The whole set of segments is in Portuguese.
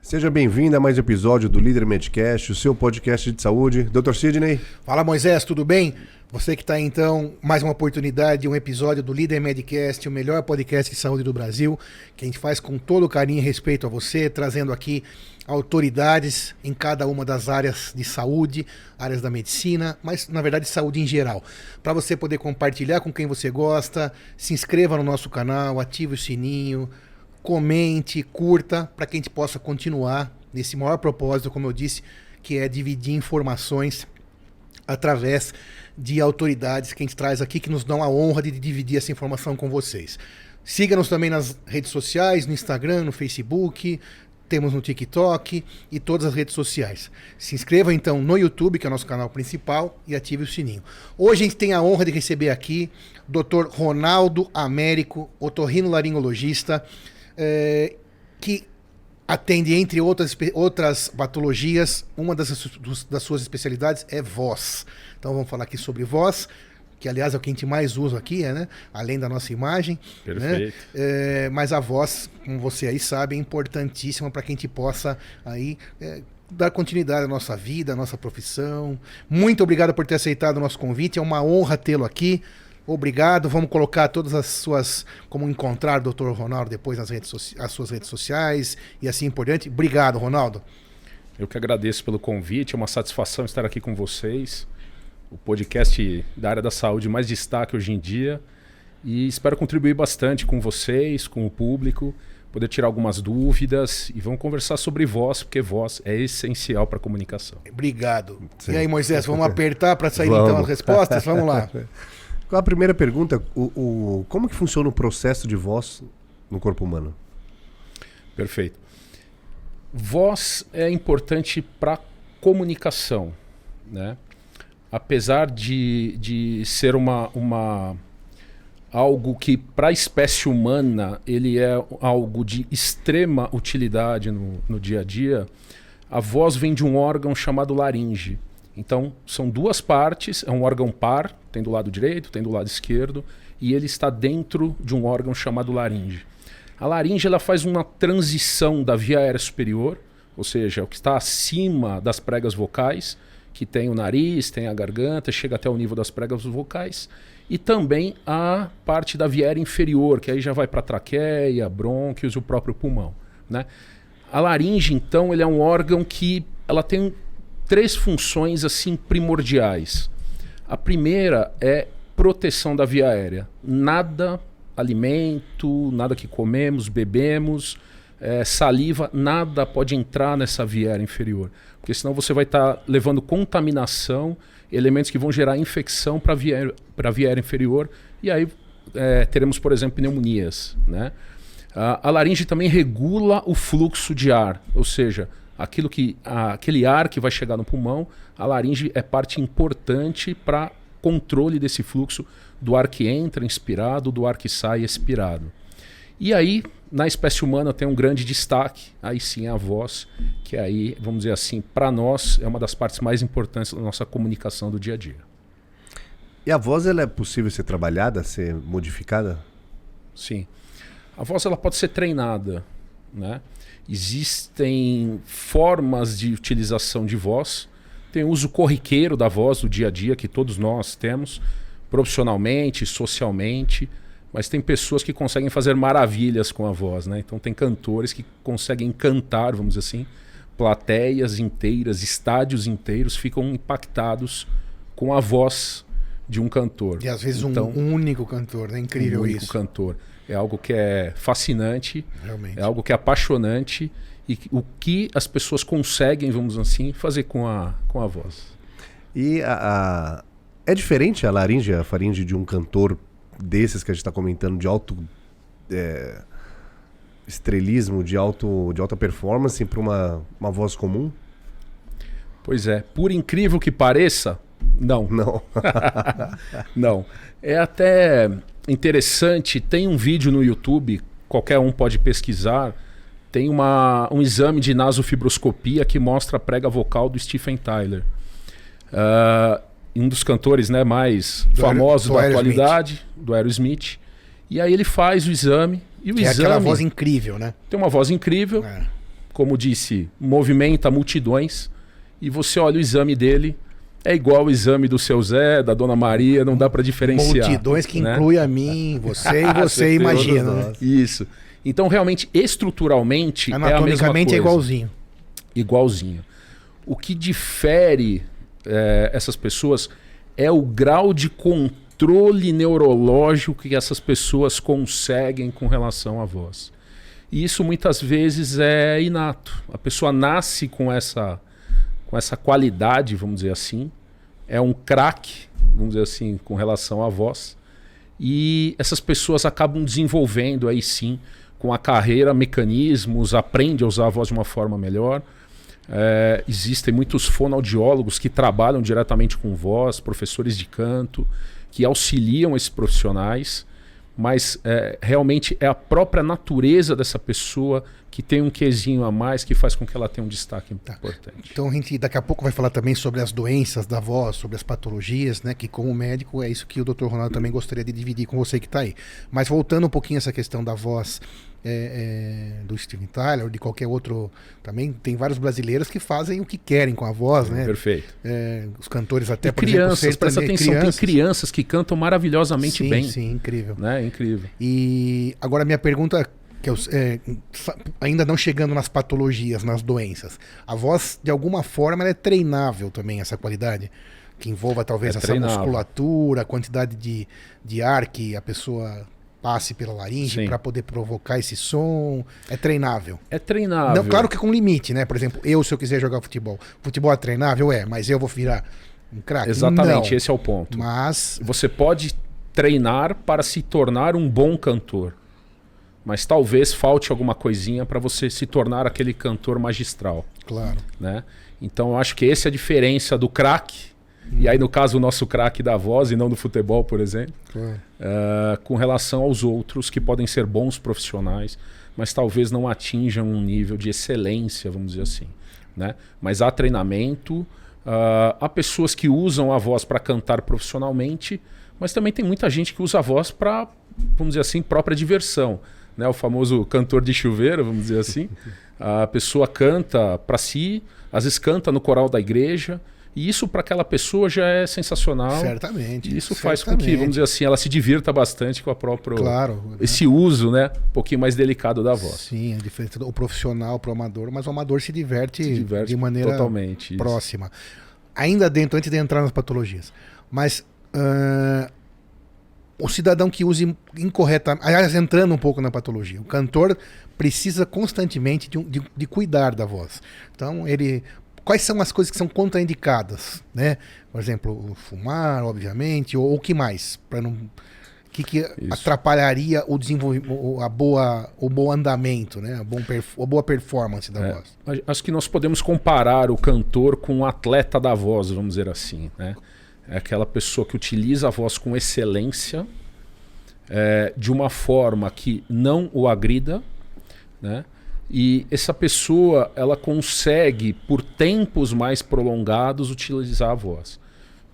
Seja bem-vindo a mais um episódio do Líder Medcast, o seu podcast de saúde. Dr. Sidney. Fala, Moisés, tudo bem? Você que está aí, então, mais uma oportunidade, um episódio do Líder Medcast, o melhor podcast de saúde do Brasil, que a gente faz com todo carinho e respeito a você, trazendo aqui autoridades em cada uma das áreas de saúde, áreas da medicina, mas na verdade saúde em geral. Para você poder compartilhar com quem você gosta, se inscreva no nosso canal, ative o sininho, comente, curta, para que a gente possa continuar nesse maior propósito, como eu disse, que é dividir informações através de autoridades que a gente traz aqui, que nos dão a honra de dividir essa informação com vocês. Siga-nos também nas redes sociais, no Instagram, no Facebook, temos no TikTok e todas as redes sociais. Se inscreva então no YouTube, que é o nosso canal principal, e ative o sininho. Hoje a gente tem a honra de receber aqui o Dr. Ronaldo Américo, otorrinolaringologista, que atende, entre outras patologias, uma das suas especialidades é voz. Então vamos falar aqui sobre voz, que aliás é o que a gente mais usa aqui, né? Além da nossa imagem. Perfeito. Né? Mas a voz, como você aí sabe, é importantíssima para que a gente possa aí dar continuidade à nossa vida, à nossa profissão. Muito obrigado por ter aceitado o nosso convite, é uma honra tê-lo aqui. Obrigado, vamos colocar todas as suas, como encontrar o Dr. Ronaldo depois nas as suas redes sociais e assim por diante. Obrigado, Ronaldo. Eu que agradeço pelo convite, é uma satisfação estar aqui com vocês. O podcast da área da saúde mais destaque hoje em dia. E espero contribuir bastante com vocês, com o público, poder tirar algumas dúvidas e vamos conversar sobre voz, porque voz é essencial para a comunicação. Obrigado. Sim. E aí, Moisés, vamos apertar para sair então as respostas? Vamos lá. A primeira pergunta, como que funciona o processo de voz no corpo humano? Perfeito. Voz é importante para comunicação, né? Apesar de ser algo que para a espécie humana ele é algo de extrema utilidade no dia a dia, a voz vem de um órgão chamado laringe. Então, são duas partes, é um órgão par, tem do lado direito, tem do lado esquerdo, e ele está dentro de um órgão chamado laringe. A laringe ela faz uma transição da via aérea superior, ou seja, o que está acima das pregas vocais, que tem o nariz, tem a garganta, chega até o nível das pregas vocais, e também a parte da via aérea inferior, que aí já vai para a traqueia, brônquios e o próprio pulmão, né? A laringe, então, ele é um órgão que ela tem três funções assim primordiais. A primeira é proteção da via aérea. Nada, alimento, nada que comemos, bebemos, saliva, nada pode entrar nessa via aérea inferior. Porque senão você vai estar levando contaminação, elementos que vão gerar infecção para a via aérea inferior. E aí teremos, por exemplo, pneumonias, né? A laringe também regula o fluxo de ar, ou seja, aquele ar que vai chegar no pulmão, a laringe é parte importante para controle desse fluxo do ar que entra inspirado, do ar que sai expirado. E aí, na espécie humana tem um grande destaque, aí sim a voz, que aí, vamos dizer assim, para nós é uma das partes mais importantes da nossa comunicação do dia a dia. E a voz, ela é possível ser trabalhada, ser modificada? Sim. A voz ela pode ser treinada, né? Existem formas de utilização de voz. Tem o uso corriqueiro da voz do dia a dia, que todos nós temos, profissionalmente, socialmente. Mas tem pessoas que conseguem fazer maravilhas com a voz, né? Então tem cantores que conseguem cantar, vamos dizer assim, plateias inteiras, estádios inteiros ficam impactados com a voz de um cantor. E às vezes então, um único cantor, né? Incrível isso. Um único cantor. É algo que é fascinante, realmente. É algo que é apaixonante e o que as pessoas conseguem, vamos assim, fazer com a voz. E é diferente a laringe, a faringe de um cantor desses que a gente está comentando, de alto estrelismo, de alta performance, para uma voz comum? Pois é, por incrível que pareça, não. Não. Não. É até interessante, tem um vídeo no YouTube, qualquer um pode pesquisar, tem um exame de nasofibroscopia que mostra a prega vocal do Stephen Tyler. Um dos cantores, né, mais famosos da atualidade, do Aerosmith. E aí ele faz o exame. E o exame é aquela voz incrível, né? Tem uma voz incrível, como disse, movimenta multidões e você olha o exame dele, é igual o exame do seu Zé, da Dona Maria, não dá para diferenciar. Multidões que né? inclui a mim, você e você imagina. Né? Isso. Então, realmente, estruturalmente, anatomicamente é a mesma coisa. Igualzinho. Igualzinho. O que difere essas pessoas é o grau de controle neurológico que essas pessoas conseguem com relação à voz. E isso muitas vezes é inato. A pessoa nasce com essa qualidade, vamos dizer assim. É um craque, vamos dizer assim, com relação à voz. E essas pessoas acabam desenvolvendo aí sim, com a carreira, mecanismos, aprende a usar a voz de uma forma melhor. Existem muitos fonoaudiólogos que trabalham diretamente com voz, professores de canto, que auxiliam esses profissionais, mas realmente é a própria natureza dessa pessoa que tem um quezinho a mais que faz com que ela tenha um destaque importante. Então a gente daqui a pouco vai falar também sobre as doenças da voz, sobre as patologias, né? Que como médico é isso que o Dr. Ronaldo também gostaria de dividir com você que está aí. Mas voltando um pouquinho a essa questão da voz do Steven Tyler ou de qualquer outro, também tem vários brasileiros que fazem o que querem com a voz, né? Perfeito. Os cantores até, por crianças, exemplo, presta atenção, crianças. Tem crianças que cantam maravilhosamente bem. Sim, incrível. Né? Incrível. E agora minha pergunta, que ainda não chegando nas patologias, nas doenças, a voz de alguma forma ela é treinável também, essa qualidade? Que envolva talvez essa musculatura, a quantidade de ar que a pessoa passe pela laringe para poder provocar esse som. É treinável? É treinável. Não, claro que com limite, né? Por exemplo, se eu quiser jogar futebol é treinável? Mas eu vou virar um craque? Exatamente, não. Esse é o ponto. Mas você pode treinar para se tornar um bom cantor, mas talvez falte alguma coisinha para você se tornar aquele cantor magistral. Claro. Né? Então eu acho que essa é a diferença do craque. E aí, no caso, o nosso craque da voz e não do futebol, por exemplo, com relação aos outros que podem ser bons profissionais, mas talvez não atinjam um nível de excelência, vamos dizer assim. Né? Mas há treinamento, há pessoas que usam a voz para cantar profissionalmente, mas também tem muita gente que usa a voz para, vamos dizer assim, própria diversão. Né? O famoso cantor de chuveiro, vamos dizer assim. A pessoa canta para si, às vezes canta no coral da igreja, e isso para aquela pessoa já é sensacional. Certamente. Isso faz com que, vamos dizer assim, ela se divirta bastante com a própria... Claro. Esse uso, né? Um pouquinho mais delicado da voz. Sim, é diferente do profissional para o amador, mas o amador se diverte de maneira totalmente próxima. Isso. Ainda antes de entrar nas patologias. Mas o cidadão que use incorretamente... Aliás, entrando um pouco na patologia, o cantor precisa constantemente de cuidar da voz. Então, quais são as coisas que são contraindicadas, né? Por exemplo, fumar, obviamente, ou o que mais? Que atrapalharia o desenvolvimento, o bom andamento, né? A boa performance da voz? Acho que nós podemos comparar o cantor com o atleta da voz, vamos dizer assim, né? É aquela pessoa que utiliza a voz com excelência, de uma forma que não o agrida, né? E essa pessoa, ela consegue, por tempos mais prolongados, utilizar a voz.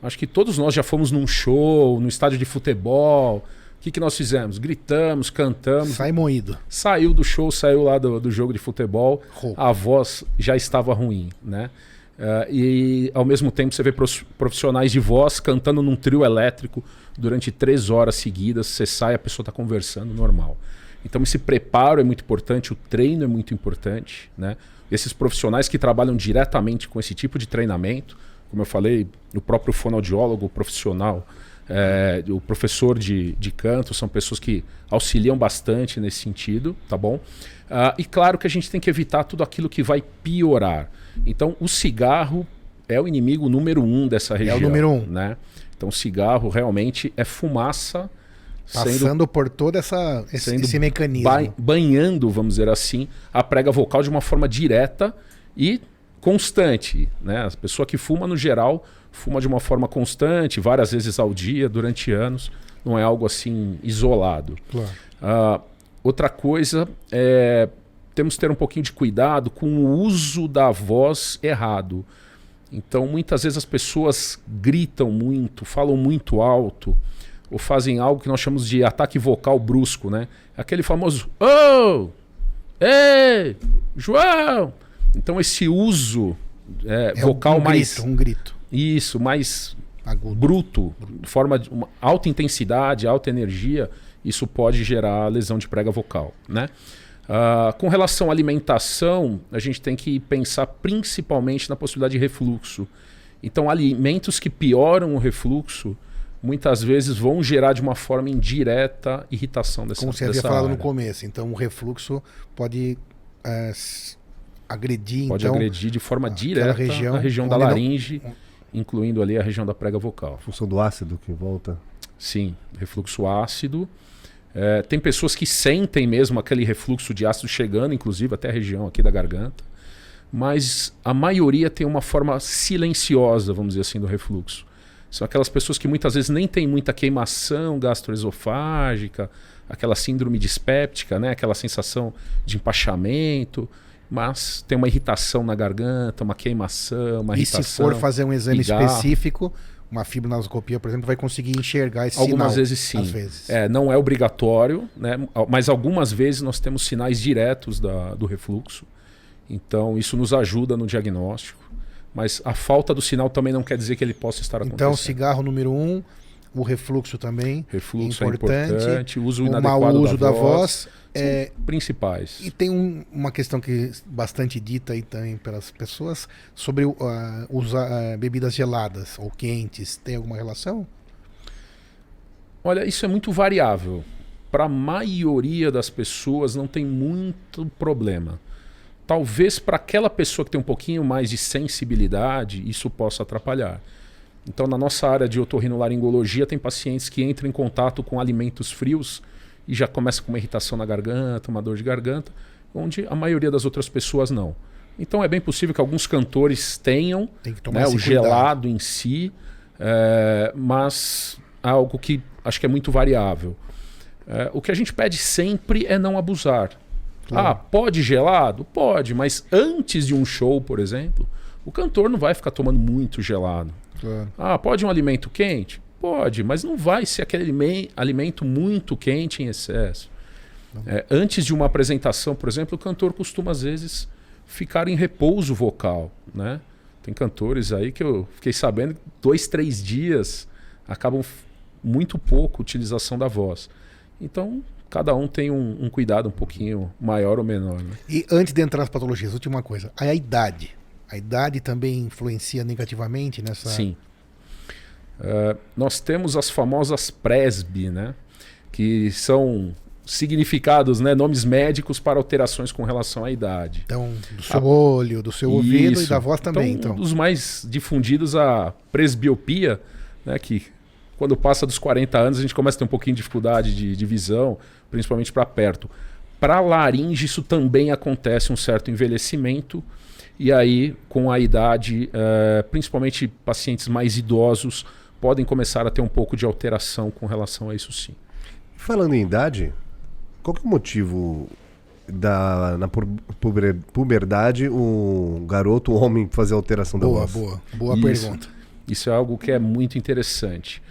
Acho que todos nós já fomos num show, no estádio de futebol. O que nós fizemos? Gritamos, cantamos. Sai moído. Saiu do show, saiu lá do jogo de futebol. A voz já estava ruim, né? E ao mesmo tempo você vê profissionais de voz cantando num trio elétrico durante 3 horas seguidas. Você sai, a pessoa está conversando normal. Então esse preparo é muito importante, o treino é muito importante, né? Esses profissionais que trabalham diretamente com esse tipo de treinamento, como eu falei, o próprio fonoaudiólogo, o profissional, o professor de canto, são pessoas que auxiliam bastante nesse sentido, tá bom? E claro que a gente tem que evitar tudo aquilo que vai piorar. Então o cigarro é o inimigo número 1 dessa região. É o número 1. Né? Então o cigarro realmente é fumaça, passando por todo esse mecanismo. Banhando, vamos dizer assim, a prega vocal de uma forma direta e constante. Né? A pessoa que fuma, no geral, fuma de uma forma constante, várias vezes ao dia, durante anos. Não é algo assim isolado. Claro. Outra coisa temos que ter um pouquinho de cuidado com o uso da voz errado. Então, muitas vezes as pessoas gritam muito, falam muito alto, ou fazem algo que nós chamamos de ataque vocal brusco, né? Aquele famoso "oh!", Ei, João! Então esse uso vocal mais... Um grito. Isso, mais agudo, bruto, de forma de uma alta intensidade, alta energia, isso pode gerar lesão de prega vocal, né? Com relação à alimentação, a gente tem que pensar principalmente na possibilidade de refluxo. Então, alimentos que pioram o refluxo, muitas vezes vão gerar de uma forma indireta irritação dessa área. Como você havia falado no começo, então o refluxo pode agredir, pode agredir de forma direta a região da laringe, incluindo ali a região da prega vocal. Função do ácido que volta? Sim, refluxo ácido. Tem pessoas que sentem mesmo aquele refluxo de ácido chegando, inclusive até a região aqui da garganta, mas a maioria tem uma forma silenciosa, vamos dizer assim, do refluxo. São aquelas pessoas que muitas vezes nem tem muita queimação gastroesofágica, aquela síndrome dispéptica, né? Aquela sensação de empachamento, mas tem uma irritação na garganta, uma queimação, uma irritação. E se for fazer um exame específico, uma fibronoscopia, por exemplo, vai conseguir enxergar esse algumas sinal. Vezes sim. Às vezes. Não é obrigatório, né? Mas algumas vezes nós temos sinais diretos do refluxo. Então isso nos ajuda no diagnóstico. Mas a falta do sinal também não quer dizer que ele possa estar acontecendo. Então, cigarro número 1, o refluxo também. Refluxo importante. O uso o inadequado mau uso da voz. Principais. E tem uma questão que bastante dita aí também pelas pessoas sobre usar bebidas geladas ou quentes. Tem alguma relação? Olha, isso é muito variável. Para a maioria das pessoas não tem muito problema. Talvez para aquela pessoa que tem um pouquinho mais de sensibilidade, isso possa atrapalhar. Então, na nossa área de otorrinolaringologia, tem pacientes que entram em contato com alimentos frios e já começa com uma irritação na garganta, uma dor de garganta, onde a maioria das outras pessoas não. Então, é bem possível que alguns cantores tenham, né, o gelado em si, mas é algo que acho que é muito variável. O que a gente pede sempre é não abusar. Claro. Pode gelado? Pode, mas antes de um show, por exemplo, o cantor não vai ficar tomando muito gelado. Claro. Pode um alimento quente? Pode, mas não vai ser aquele alimento muito quente em excesso. Antes de uma apresentação, por exemplo, o cantor costuma às vezes ficar em repouso vocal, né? Tem cantores aí que eu fiquei sabendo que 2, 3 dias acabam muito pouco a utilização da voz. Então, cada um tem um cuidado um pouquinho maior ou menor. Né? E antes de entrar nas patologias, última coisa, a idade. A idade também influencia negativamente nessa... Sim. Nós temos as famosas PRESB, né? Que são significados, né? Nomes médicos para alterações com relação à idade. Então, do seu olho, do seu ouvido e da voz também. Então, um dos mais difundidos, a presbiopia, né? Que quando passa dos 40 anos a gente começa a ter um pouquinho de dificuldade de visão, principalmente para perto. Para a laringe isso também acontece um certo envelhecimento e aí com a idade, principalmente pacientes mais idosos, podem começar a ter um pouco de alteração com relação a isso sim. Falando em idade, qual que é o motivo na puberdade um garoto, um homem fazer alteração da voz? Boa pergunta. Isso é algo que é muito interessante.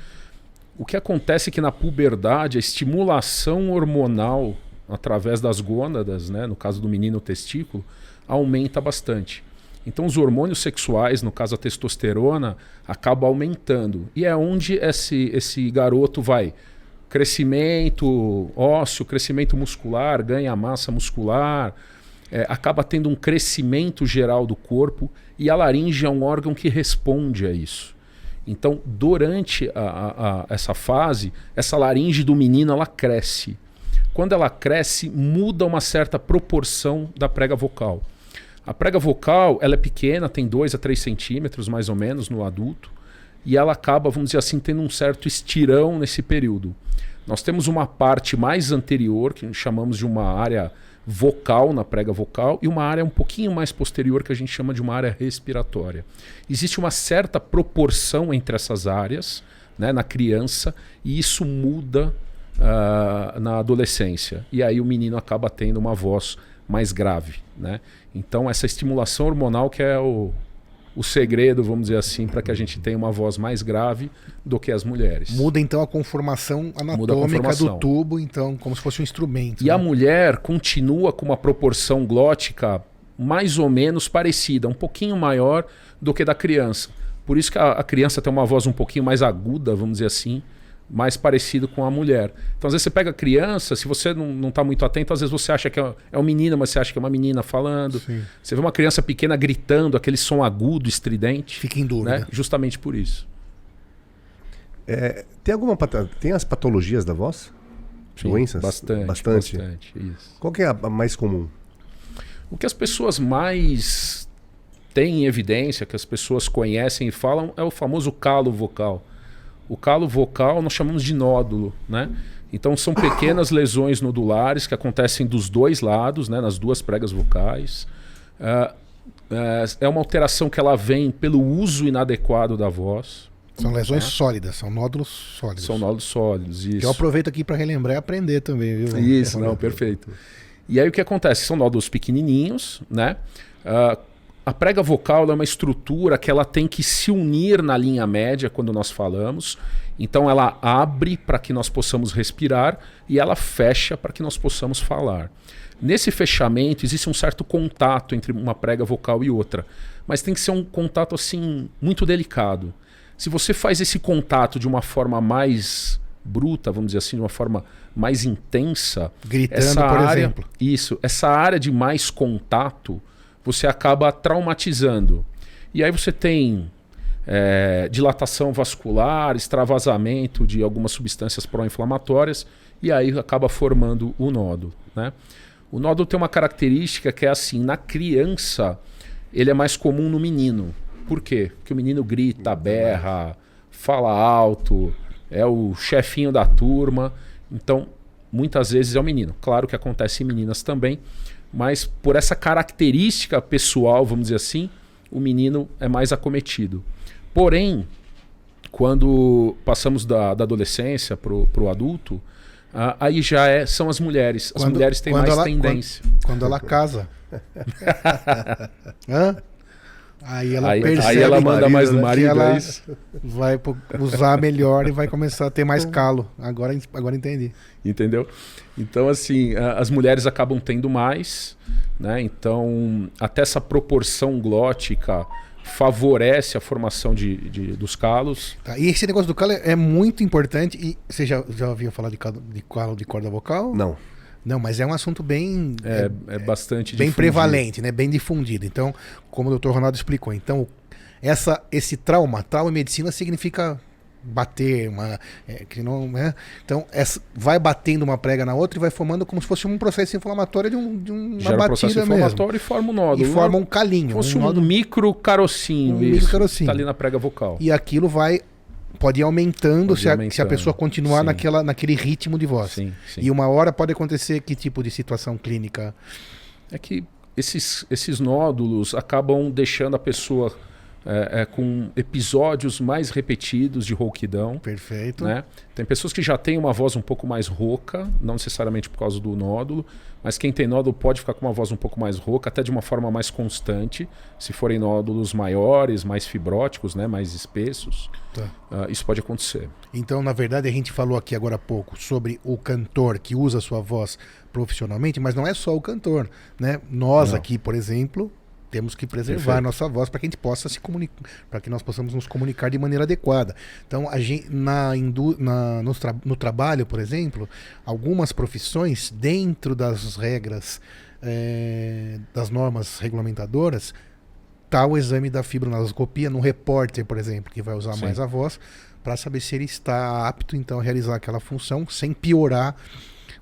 O que acontece é que na puberdade a estimulação hormonal através das gônadas, né, no caso do menino o testículo, aumenta bastante. Então os hormônios sexuais, no caso a testosterona, acabam aumentando. E é onde esse garoto vai. Crescimento ósseo, crescimento muscular, ganha massa muscular, acaba tendo um crescimento geral do corpo e a laringe é um órgão que responde a isso. Então, durante essa fase, essa laringe do menino ela cresce. Quando ela cresce, muda uma certa proporção da prega vocal. A prega vocal ela é pequena, tem 2 a 3 centímetros mais ou menos no adulto, e ela acaba, vamos dizer assim, tendo um certo estirão nesse período. Nós temos uma parte mais anterior, que chamamos de uma área vocal na prega vocal, e uma área um pouquinho mais posterior que a gente chama de uma área respiratória. Existe uma certa proporção entre essas áreas, né, na criança, e isso muda na adolescência. E aí o menino acaba tendo uma voz mais grave, né? Então essa estimulação hormonal que é o segredo, vamos dizer assim, para que a gente tenha uma voz mais grave do que as mulheres. Muda então a conformação anatômica do tubo, então, como se fosse um instrumento. E a mulher continua com uma proporção glótica mais ou menos parecida, um pouquinho maior do que da criança. Por isso que a criança tem uma voz um pouquinho mais aguda, vamos dizer assim, mais parecido com a mulher. Então, às vezes você pega a criança, se você não está muito atento, às vezes você acha que é um menino, mas você acha que é uma menina falando. Sim. Você vê uma criança pequena gritando, aquele som agudo, estridente. Fica em dúvida. Né? Justamente por isso. Tem as patologias da voz? Sim, Doenças? Bastante. Isso. Qual que é a mais comum? O que as pessoas mais têm em evidência, que as pessoas conhecem e falam, é o famoso calo vocal. O calo vocal nós chamamos de nódulo, né? Então são pequenas lesões nodulares que acontecem dos dois lados, né? Nas duas pregas vocais. É uma alteração que ela vem pelo uso inadequado da voz. São lesões sólidas, são nódulos sólidos. São nódulos sólidos, isso. Que eu aproveito aqui para relembrar e aprender também, viu? Isso, não, perfeito. E aí o que acontece? São nódulos pequenininhos, né? A prega vocal é uma estrutura que ela tem que se unir na linha média quando nós falamos. Então ela abre para que nós possamos respirar e ela fecha para que nós possamos falar. Nesse fechamento existe um certo contato entre uma prega vocal e outra, mas tem que ser um contato assim muito delicado. Se você faz esse contato de uma forma mais bruta, vamos dizer assim, de uma forma mais intensa, gritando, por exemplo. Isso, essa área de mais contato, você acaba traumatizando. E aí você tem dilatação vascular, extravasamento de algumas substâncias pró-inflamatórias, e aí acaba formando o nódulo, né? O nódulo tem uma característica que é assim, na criança, ele é mais comum no menino. Por quê? Porque o menino grita, berra, fala alto, é o chefinho da turma. Então, muitas vezes é o menino. Claro que acontece em meninas também, mas por essa característica pessoal, vamos dizer assim, o menino é mais acometido. Porém, quando passamos da adolescência para o adulto, aí já são as mulheres. As mulheres têm mais tendência. Quando ela casa. Aí ela percebe, aí ela manda mais no marido, ela é isso? Vai usar melhor e vai começar a ter mais calo. Agora entendi. Entendeu? Então, assim, as mulheres acabam tendo mais, né? Então, até essa proporção glótica favorece a formação dos calos. Tá, e esse negócio do calo é muito importante. E você já ouviu falar de calo de corda vocal? Não. Não, mas é um assunto bem... bastante bem difundido. prevalente, né? Bem difundido. Então, como o Dr. Ronaldo explicou, então, esse trauma em medicina significa bater, que não, né? Então, vai batendo uma prega na outra e vai formando como se fosse um processo inflamatório de uma Gera batida processo mesmo. inflamatório e forma um nódulo. E forma um calinho. Como se fosse um micro carocinho. Micro carocinho. Tá ali na prega vocal. E aquilo pode ir aumentando, se a pessoa continuar naquele ritmo de voz. Sim. E uma hora pode acontecer que tipo de situação clínica? É que esses nódulos acabam deixando a pessoa com episódios mais repetidos de rouquidão. Perfeito. Né? Tem pessoas que já têm uma voz um pouco mais rouca, não necessariamente por causa do nódulo, mas quem tem nódulo pode ficar com uma voz um pouco mais rouca, até de uma forma mais constante, se forem nódulos maiores, mais fibróticos, né? Mais espessos. Tá. Isso pode acontecer. Então, na verdade, a gente falou aqui agora há pouco sobre o cantor que usa a sua voz profissionalmente, mas não é só o cantor, né? Nós aqui, por exemplo, temos que preservar a nossa voz para que a gente possa se comunicar, para que nós possamos nos comunicar de maneira adequada. Então, a gente, no trabalho, por exemplo, algumas profissões, dentro das regras, das normas regulamentadoras, está o exame da fibronanoscopia no repórter, por exemplo, que vai usar mais a voz, para saber se ele está apto, então, a realizar aquela função sem piorar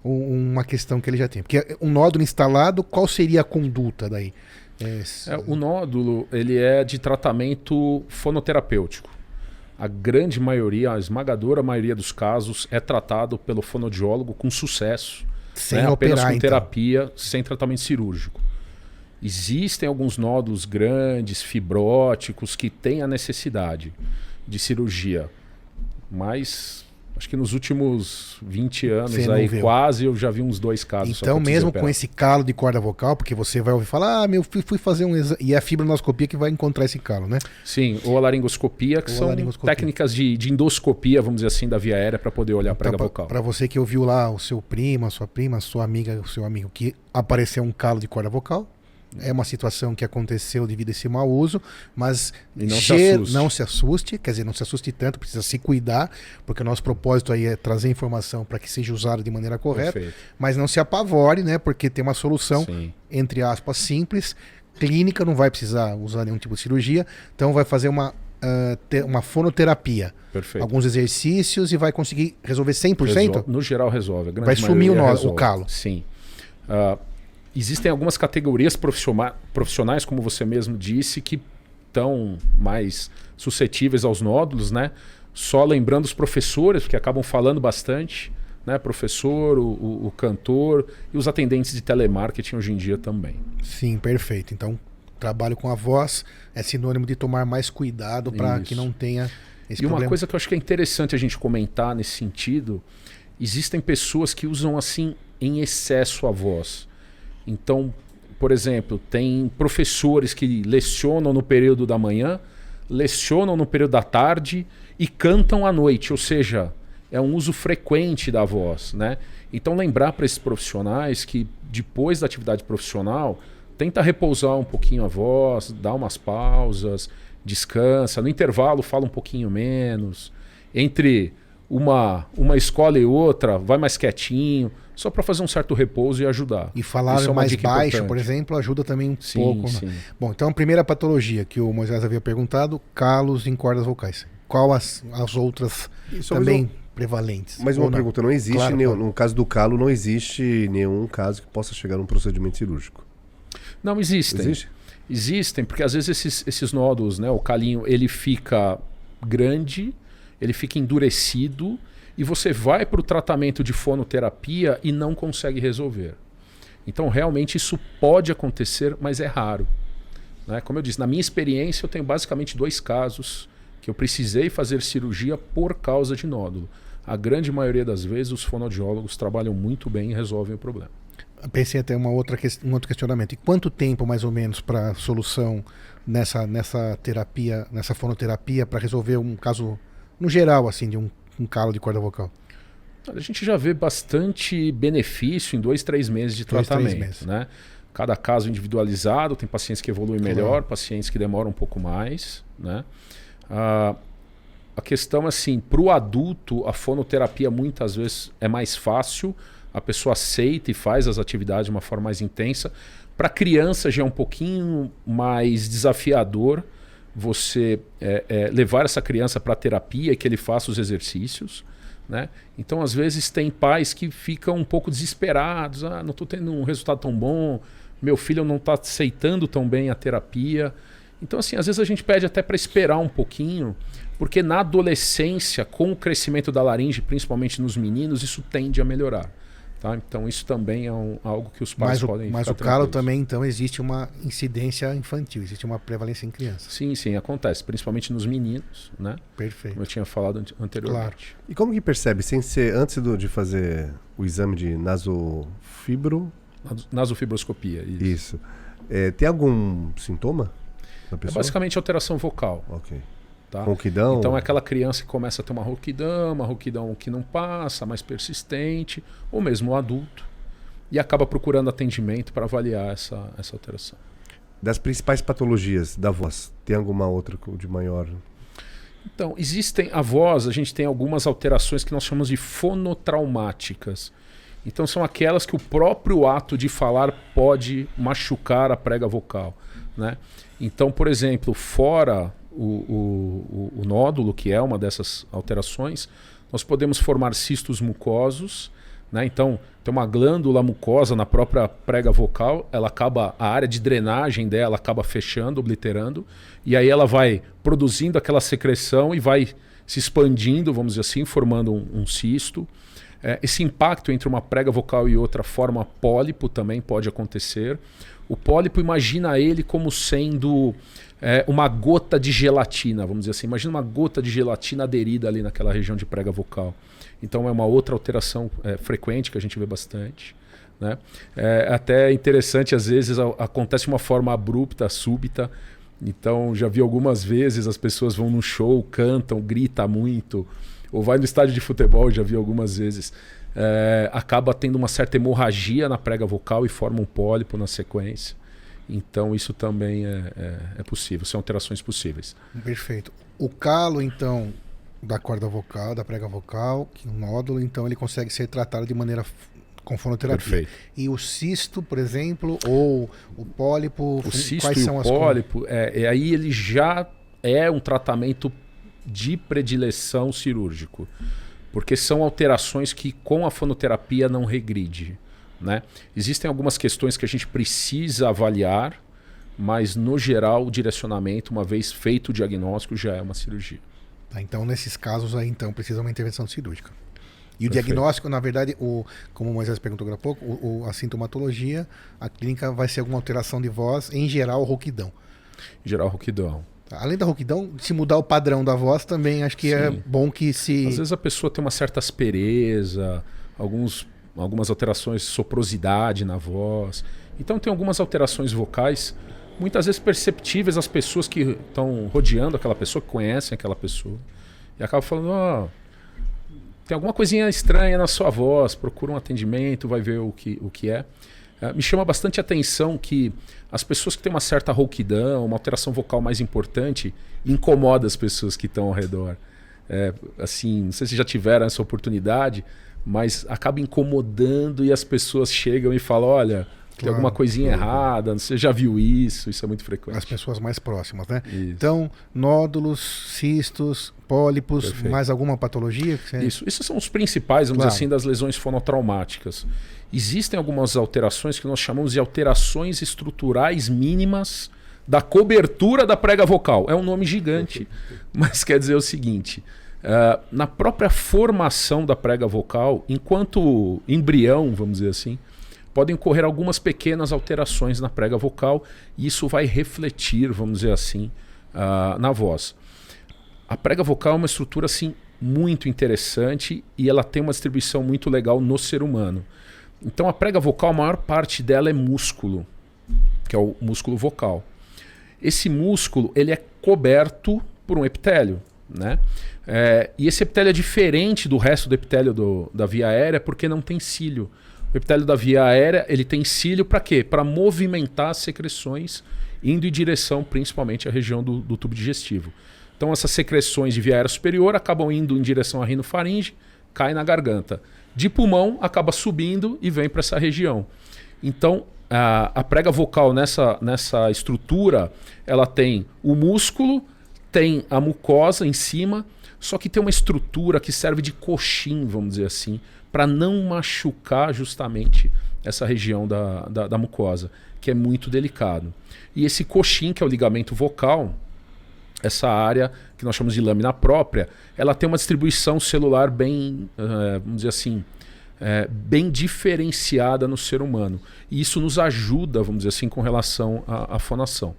uma questão que ele já tem. Porque um nódulo instalado, qual seria a conduta daí? O nódulo, ele é de tratamento fonoterapêutico. A grande maioria, a esmagadora maioria dos casos é tratado pelo fonoaudiólogo com sucesso. Sem apenas operar, com terapia, sem tratamento cirúrgico. Existem alguns nódulos grandes, fibróticos, que têm a necessidade de cirurgia. Mas Acho que nos últimos 20 anos Você não aí, viu. quase, eu já vi uns 2 casos. só Então, que eu precisei mesmo operar. com esse calo de corda vocal, porque você vai ouvir falar, meu filho fui fazer um exame. E é a fibronoscopia que vai encontrar esse calo, né? Sim, ou a laringoscopia, que Ou a são laringoscopia. técnicas de endoscopia, vamos dizer assim, da via aérea para poder olhar a prega Então, vocal. para você que ouviu lá o seu primo, a sua prima, a sua amiga, o seu amigo, que apareceu um calo de corda vocal, é uma situação que aconteceu devido a esse mau uso, mas E não se assuste. não se assuste, quer dizer, não se assuste tanto, precisa se cuidar, porque o nosso propósito aí é trazer informação para que seja usado de maneira correta, Perfeito. mas não se apavore, né? Porque tem uma solução, Sim. entre aspas, simples, clínica, não vai precisar usar nenhum tipo de cirurgia, então vai fazer uma fonoterapia. Perfeito. Alguns exercícios e vai conseguir resolver 100%? No geral resolve. A grande Vai sumir o maioria nó, o resolve. calo. Sim. Existem algumas categorias profissionais, como você mesmo disse, que estão mais suscetíveis aos nódulos, né? Só lembrando os professores, porque acabam falando bastante, né? Professor, o cantor e os atendentes de telemarketing hoje em dia também. Sim, perfeito. Então, trabalho com a voz é sinônimo de tomar mais cuidado para Isso. que não tenha esse E uma problema. coisa que eu acho que é interessante a gente comentar nesse sentido, existem pessoas que usam assim em excesso a voz. Então, por exemplo, tem professores que lecionam no período da manhã, lecionam no período da tarde e cantam à noite, ou seja, é um uso frequente da voz, né? Então lembrar para esses profissionais que depois da atividade profissional, tenta repousar um pouquinho a voz, dá umas pausas, descansa, no intervalo fala um pouquinho menos, entre uma escola e outra, vai mais quietinho, só para fazer um certo repouso e ajudar. E falar Isso é uma mais dica baixo, importante. por exemplo, ajuda também um Sim, pouco. sim. Né? Bom, então a primeira patologia que o Moisés havia perguntado, calos em cordas vocais. Qual as outras Isso, também prevalentes? Mas Ou uma não? pergunta, não existe, Claro, claro. no caso do calo, não existe nenhum caso que possa chegar a um procedimento cirúrgico. Não, existem. Existe? Existem, porque às vezes esses nódulos, né, o calinho, ele fica grande, ele fica endurecido e você vai para o tratamento de fonoterapia e não consegue resolver. Então, realmente, isso pode acontecer, mas é raro. Né? Como eu disse, na minha experiência, eu tenho basicamente 2 casos que eu precisei fazer cirurgia por causa de nódulo. A grande maioria das vezes, os fonoaudiólogos trabalham muito bem e resolvem o problema. Pensei até um outro questionamento. E quanto tempo, mais ou menos, para solução nessa terapia, nessa fonoterapia, para resolver um caso, no geral, assim, de um calo de corda vocal? A gente já vê bastante benefício em 2, 3 meses de 2, 3 tratamento. meses. Né? Cada caso individualizado, tem pacientes que evoluem melhor, pacientes que demoram um pouco mais. Né? A questão, assim, para o adulto, a fonoterapia muitas vezes é mais fácil, a pessoa aceita e faz as atividades de uma forma mais intensa. Para a criança já é um pouquinho mais desafiador você levar essa criança para a terapia e que ele faça os exercícios. Né? Então, às vezes, tem pais que ficam um pouco desesperados. Não estou tendo um resultado tão bom, meu filho não está aceitando tão bem a terapia. Então, assim, às vezes a gente pede até para esperar um pouquinho, porque na adolescência, com o crescimento da laringe, principalmente nos meninos, isso tende a melhorar. Tá? Então, isso também é algo que os pais podem Mas ficar o calo tranquilos. também, então, existe uma incidência infantil, existe uma prevalência em crianças. Sim, sim, acontece, principalmente nos meninos, né? Perfeito. Como eu tinha falado anteriormente. Claro. E como que percebe, sem ser antes de fazer o exame de Nasofibroscopia. Isso. Isso. Tem algum sintoma na É pessoa? basicamente alteração vocal. Ok. Tá? Ronquidão? Então é aquela criança que começa a ter uma ronquidão que não passa, mais persistente, ou mesmo o adulto, e acaba procurando atendimento para avaliar essa alteração. Das principais patologias da voz, tem alguma outra de maior? Então, a voz, a gente tem algumas alterações que nós chamamos de fonotraumáticas. Então são aquelas que o próprio ato de falar pode machucar a prega vocal. Né? Então, por exemplo, fora o nódulo, que é uma dessas alterações, nós podemos formar cistos mucosos. Né? Então, tem uma glândula mucosa na própria prega vocal, a área de drenagem dela acaba fechando, obliterando, e aí ela vai produzindo aquela secreção e vai se expandindo, vamos dizer assim, formando um cisto. Esse impacto entre uma prega vocal e outra forma pólipo, também pode acontecer. O pólipo, imagina ele como sendo uma gota de gelatina, vamos dizer assim. Imagina uma gota de gelatina aderida ali naquela região de prega vocal. Então é uma outra alteração frequente que a gente vê bastante. Né? É até interessante, às vezes acontece de uma forma abrupta, súbita. Então já vi algumas vezes as pessoas vão no show, cantam, gritam muito. Ou vai no estádio de futebol, já vi algumas vezes. Acaba tendo uma certa hemorragia na prega vocal e forma um pólipo na sequência. Então isso também é possível, são alterações possíveis. Perfeito. O calo, então, da corda vocal, da prega vocal, que é um nódulo, então ele consegue ser tratado de maneira com fonoterapia. Perfeito. E o cisto, por exemplo, ou o pólipo, o cisto quais e são o as pólipo, aí ele já é um tratamento de predileção cirúrgico, porque são alterações que com a fonoterapia não regride. Né? Existem algumas questões que a gente precisa avaliar, mas no geral o direcionamento, uma vez feito o diagnóstico, já é uma cirurgia. Tá, então nesses casos aí então precisa uma intervenção cirúrgica. E o Perfeito. diagnóstico, na verdade, como o Moisés perguntou agora há pouco, a sintomatologia, a clínica vai ser alguma alteração de voz, em geral rouquidão. Em geral rouquidão. Além da rouquidão, se mudar o padrão da voz também, acho que Sim. é bom que se... Às vezes a pessoa tem uma certa aspereza, algumas alterações de soprosidade na voz. Então tem algumas alterações vocais, muitas vezes perceptíveis às pessoas que estão rodeando aquela pessoa, que conhecem aquela pessoa. E acabam falando, tem alguma coisinha estranha na sua voz, procura um atendimento, vai ver o que é. Me chama bastante atenção que as pessoas que têm uma certa rouquidão, uma alteração vocal mais importante, incomoda as pessoas que estão ao redor. Assim, não sei se já tiveram essa oportunidade, mas acaba incomodando e as pessoas chegam e falam, olha, tem alguma coisinha errada, você já viu isso? Isso é muito frequente. As pessoas mais próximas, né? Isso. Então, nódulos, cistos, pólipos, Perfeito. mais alguma patologia? Isso são os principais, vamos dizer assim, das lesões fonotraumáticas. Existem algumas alterações que nós chamamos de alterações estruturais mínimas da cobertura da prega vocal. É um nome gigante, mas quer dizer o seguinte... na própria formação da prega vocal, enquanto embrião, vamos dizer assim, podem ocorrer algumas pequenas alterações na prega vocal e isso vai refletir, vamos dizer assim, na voz. A prega vocal é uma estrutura assim, muito interessante e ela tem uma distribuição muito legal no ser humano. Então a prega vocal, a maior parte dela é músculo, que é o músculo vocal. Esse músculo ele é coberto por um epitélio, né? E esse epitélio é diferente do resto do epitélio da via aérea porque não tem cílio. O epitélio da via aérea ele tem cílio para quê? Para movimentar as secreções indo em direção principalmente à região do tubo digestivo. Então essas secreções de via aérea superior acabam indo em direção à rinofaringe, cai na garganta. De pulmão acaba subindo e vem para essa região. Então a prega vocal nessa estrutura ela tem o músculo, tem a mucosa em cima, só que tem uma estrutura que serve de coxim, vamos dizer assim, para não machucar justamente essa região da mucosa, que é muito delicado. E esse coxim, que é o ligamento vocal, essa área que nós chamamos de lâmina própria, ela tem uma distribuição celular bem, vamos dizer assim, bem diferenciada no ser humano. E isso nos ajuda, vamos dizer assim, com relação à fonação.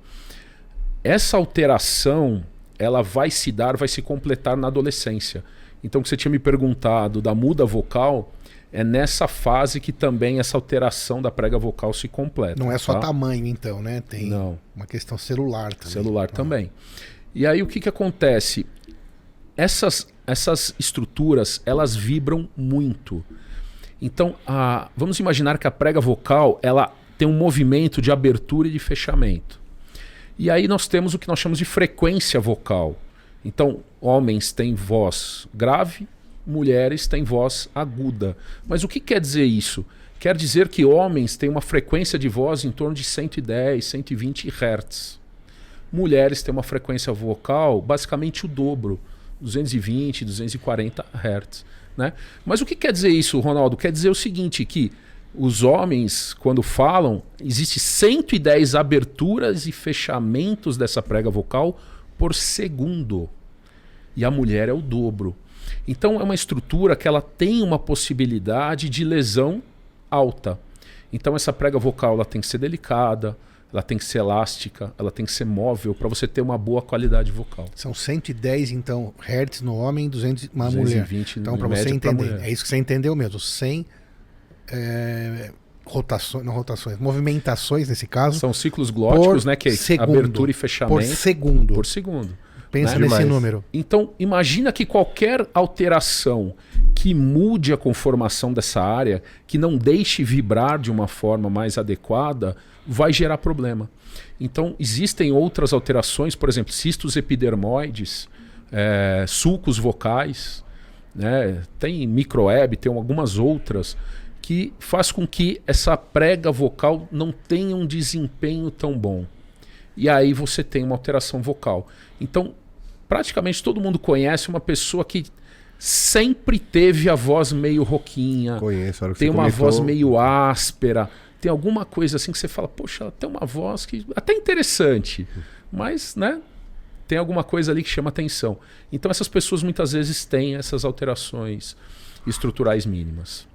Essa alteração ela vai se completar na adolescência. Então, o que você tinha me perguntado da muda vocal, é nessa fase que também essa alteração da prega vocal se completa. Não é só tamanho, então, né? Tem uma questão celular também. Celular também. E aí, o que acontece? Essas estruturas, elas vibram muito. Então, vamos imaginar que a prega vocal ela tem um movimento de abertura e de fechamento. E aí nós temos o que nós chamamos de frequência vocal. Então, homens têm voz grave, mulheres têm voz aguda. Mas o que quer dizer isso? Quer dizer que homens têm uma frequência de voz em torno de 110, 120 Hz. Mulheres têm uma frequência vocal basicamente o dobro, 220, 240 Hz. Né? Mas o que quer dizer isso, Ronaldo? Quer dizer o seguinte, que os homens, quando falam, existe 110 aberturas e fechamentos dessa prega vocal por segundo. E a mulher é o dobro. Então é uma estrutura que ela tem uma possibilidade de lesão alta. Então essa prega vocal ela tem que ser delicada, ela tem que ser elástica, ela tem que ser móvel para você ter uma boa qualidade vocal. São 110, então, hertz no homem e 200 na mulher. 220 então, em para você média pra entender. mulher. É isso que você entendeu mesmo. 100 movimentações nesse caso. São ciclos glóticos, né? Que é segundo, abertura e fechamento. Por segundo. Por segundo. Pensa né? nesse Demais. número. Então, imagina que qualquer alteração que mude a conformação dessa área, que não deixe vibrar de uma forma mais adequada, vai gerar problema. Então, existem outras alterações, por exemplo, cistos epidermoides, sulcos vocais, né? Tem microeb, tem algumas outras, que faz com que essa prega vocal não tenha um desempenho tão bom. E aí você tem uma alteração vocal. Então, praticamente todo mundo conhece uma pessoa que sempre teve a voz meio rouquinha, Conheço, a hora que tem você uma comentou. voz meio áspera, tem alguma coisa assim que você fala, poxa, ela tem uma voz que até interessante, mas, né, tem alguma coisa ali que chama atenção. Então essas pessoas muitas vezes têm essas alterações estruturais mínimas.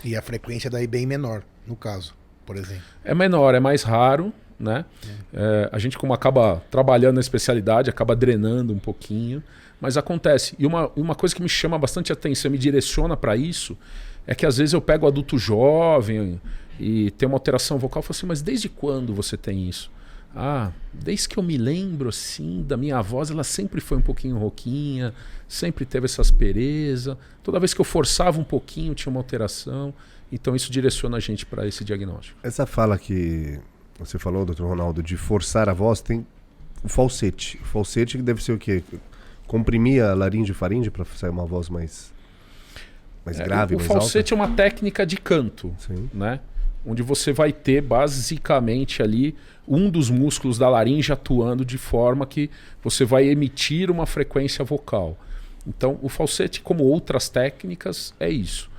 E a frequência daí bem menor, no caso, por exemplo. É menor, é mais raro, né? A gente, como acaba trabalhando na especialidade, acaba drenando um pouquinho, mas acontece. E uma coisa que me chama bastante atenção, me direciona para isso, é que às vezes eu pego adulto jovem e tem uma alteração vocal e falo assim, mas desde quando você tem isso? Ah, desde que eu me lembro assim, da minha voz, ela sempre foi um pouquinho rouquinha, sempre teve essa aspereza. Toda vez que eu forçava um pouquinho, tinha uma alteração. Então isso direciona a gente para esse diagnóstico. Essa fala que você falou, doutor Ronaldo, de forçar a voz, tem o falsete. O falsete que deve ser o quê? Comprimir a laringe e faringe para sair uma voz mais grave, o mais falsete alta? é uma técnica de canto, Sim. né? Onde você vai ter basicamente ali um dos músculos da laringe atuando de forma que você vai emitir uma frequência vocal. Então o falsete, como outras técnicas, é isso.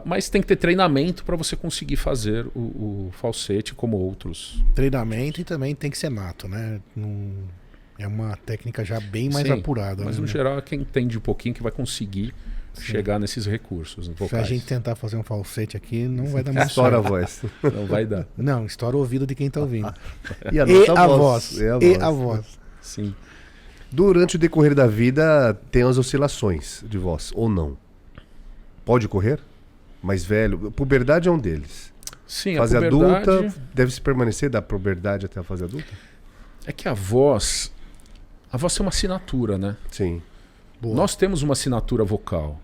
Mas tem que ter treinamento para você conseguir fazer o falsete como outros. Treinamento e também tem que ser nato, né? É uma técnica já bem mais Sim, apurada. Mas né? no geral é quem entende um pouquinho que vai conseguir chegar nesses recursos Se a vocais. gente tentar fazer um falsete aqui, não vai dar muito Estoura a certo. voz. Não vai dar. Não, estoura o ouvido de quem tá ouvindo. E a E nossa a voz. E a voz. Sim. Durante o decorrer da vida, tem as oscilações de voz, ou não? Pode ocorrer? Mais velho? Puberdade é um deles. Sim, Fase a puberdade adulta, deve-se permanecer da puberdade até a fase adulta? é que a voz tem uma assinatura, né? Sim. Boa. Nós temos uma assinatura vocal.